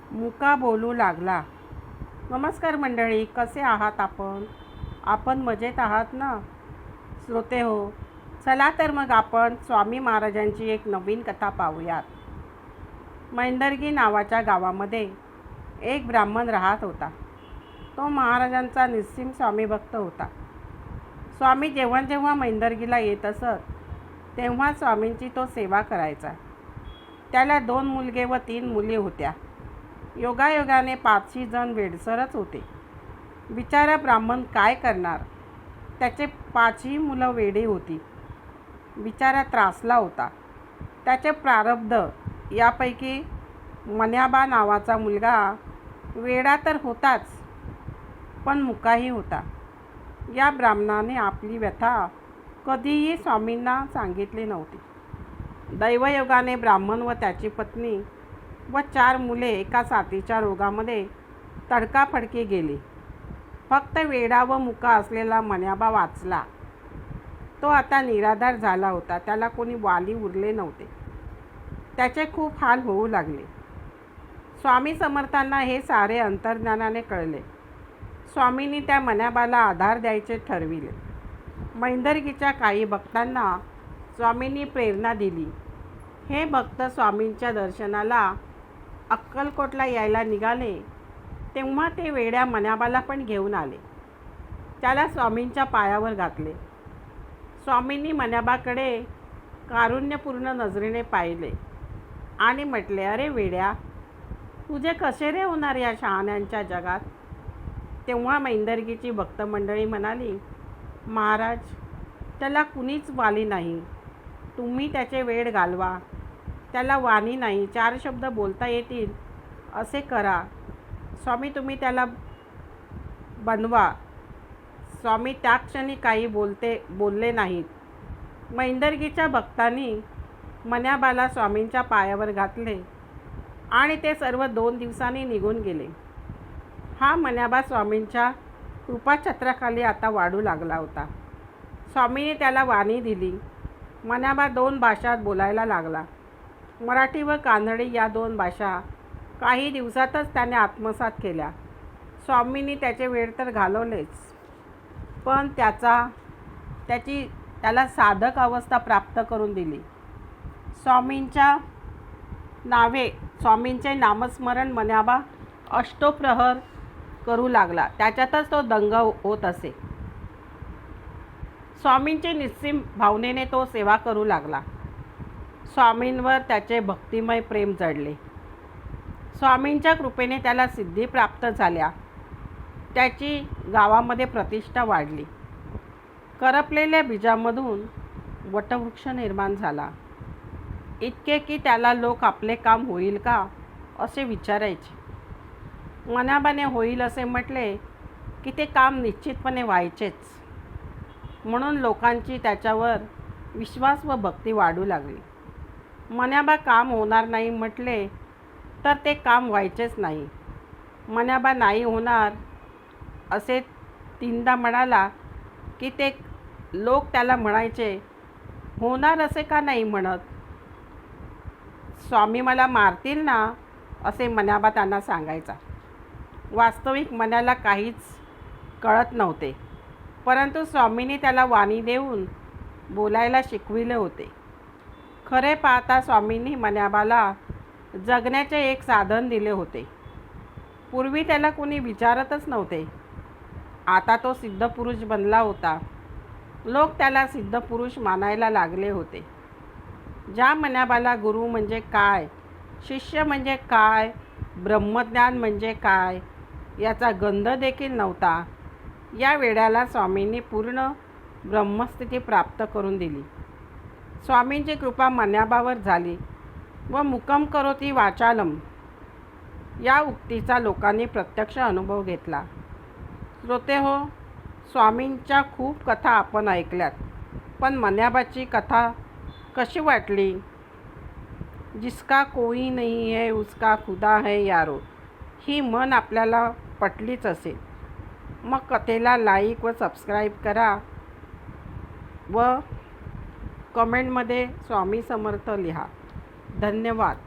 मुका बोलू लागला. नमस्कार मंडळी, कसे आहात आपण? आपण मजेत आहात ना श्रोते हो? चला तर मग आपण स्वामी महाराजांची एक नवीन कथा पाहूयात. मैंदर्गी नावाच्या गावामध्ये एक ब्राह्मण राहत होता. तो महाराजांचा निस्सीम स्वामी भक्त होता. स्वामी जेव्हा जेव्हा मैंदर्गीला येत असत तेव्हा स्वामींची तो सेवा करायचा. त्याला 2 मुलगे व 3 मुली होत्या. योगायोगाने 5 जण वेडसरच होते. बिचारा ब्राह्मण काय करणार? त्याचे 5ही मुलं वेडी होती. बिचारा त्रासला होता. त्याचे प्रारब्ध यापैकी मन्याबा नावाचा मुलगा वेडा तर होताच, पण मुकाही होता. या ब्राह्मणाने आपली व्यथा कधीही स्वामींना सांगितली नव्हती. दैवयोगाने ब्राह्मण व त्याची पत्नी व 4 मुले एका साथीच्या रोगामध्ये तडकाफडकी गेली. फक्त वेडा व मुका असलेला मन्याबा वाचला. तो आता निराधार झाला होता. त्याला कोणी वाली उरले नव्हते. त्याचे खूप हाल होऊ लागले. स्वामी समर्थांना हे सारे अंतर्ज्ञानाने कळले. स्वामींनी त्या मन्याबाला आधार द्यायचे ठरविले. मैंदर्गीच्या काही भक्तांना स्वामींनी प्रेरणा दिली. हे भक्त स्वामींच्या दर्शनाला अक्कलकोटला यायला निघाले तेव्हा ते वेड्या मन्याबाला पण घेऊन आले. त्याला स्वामींच्या पायावर घातले. स्वामींनी मन्याबाकडे कारुण्यपूर्ण नजरेने पाहिले आणि म्हटले, अरे वेड्या, तुझे कसे रे होणार या शहाण्यांच्या जगात? तेव्हा मैंदर्गीची भक्तमंडळी म्हणाली, महाराज, त्याला कुणीच वाली नाही. तुम्ही त्याचे वेड घालवा. त्याला वाणी नाही, 4 शब्द बोलता येतील असे करा. स्वामी तुम्ही त्याला बनवा. स्वामी त्या क्षणी काही बोलले नाहीत. मैंदर्गीच्या भक्तांनी मन्याबाला स्वामींच्या पायावर घातले आणि ते सर्व 2 दिवसांनी निघून गेले. हा मन्याबा स्वामींच्या कृपाछत्राखाली आता वाढू लागला होता. स्वामींनी त्याला वाणी दिली. मन्याबा 2 भाषात बोलायला लागला. मराठी व कानडी या 2 भाषा काही दिवसातच त्याने आत्मसात केल्या. स्वामींनी त्याचे वेड तर घालवलेच, पण त्याला साधक अवस्था प्राप्त करून दिली. स्वामींचे नामस्मरण मन्याबा अष्टोप्रहर करू लागला. त्याच्यातच तो दंग होत असे. स्वामींची निस्सीम भावनेने तो सेवा करू लागला. स्वामींवर त्याचे भक्तिमय प्रेम जडले. स्वामींच्या कृपेने त्याला सिद्धी प्राप्त झाल्या. त्याची गावामध्ये प्रतिष्ठा वाढली. करपलेल्या बीजामधून वटवृक्ष निर्माण झाला. इतके की त्याला लोक आपले काम होईल का असे विचारायचे. मन्याबाने होईल असे म्हटले की ते काम निश्चितपणे व्हायचेच. म्हणून लोकांची त्याच्यावर विश्वास व भक्ती वाढू लागली. मन्याबा काम होणार नाही म्हटले तर ते काम व्हायचेच नाही. मन्याबा नाही होणार असे 3दा म्हणाला की ते लोक त्याला म्हणायचे, होणार असे का नाही म्हणत? स्वामी मला मारतील ना असे मन्याबा त्यांना सांगायचा. वास्तविक मन्याला काहीच कळत नव्हते, परंतु स्वामींनी त्याला वाणी देऊन बोलायला शिकविले होते. खरे पाहता स्वामींनी मन्याबाला जगण्याचे एक साधन दिले होते. पूर्वी त्याला कोणी विचारतच नव्हते. आता तो सिद्धपुरुष बनला होता. लोक त्याला सिद्धपुरुष मानायला लागले होते. ज्या मन्याबाला गुरु म्हणजे काय, शिष्य म्हणजे काय, ब्रह्मज्ञान म्हणजे काय याचा गंध देखील नव्हता, या वेड्याला स्वामींनी पूर्ण ब्रह्मस्थिती प्राप्त करून दिली. स्वामींची कृपा मन्याबावर झाली व मुकम करोती वाचालम या उक्तीचा लोकांनी प्रत्यक्ष अनुभव घेतला. श्रोते हो, स्वामींच्या खूप कथा आपण ऐकल्यात, पण मन्याबाची कथा कशी वाटली? जिसका कोई नहीं है उसका खुदा है यारो, ही म्हण आपल्याला पटलीच असेल. मग कथेला लाईक व सबस्क्राईब करा व कमेंटमध्ये स्वामी समर्थ लिहा. धन्यवाद.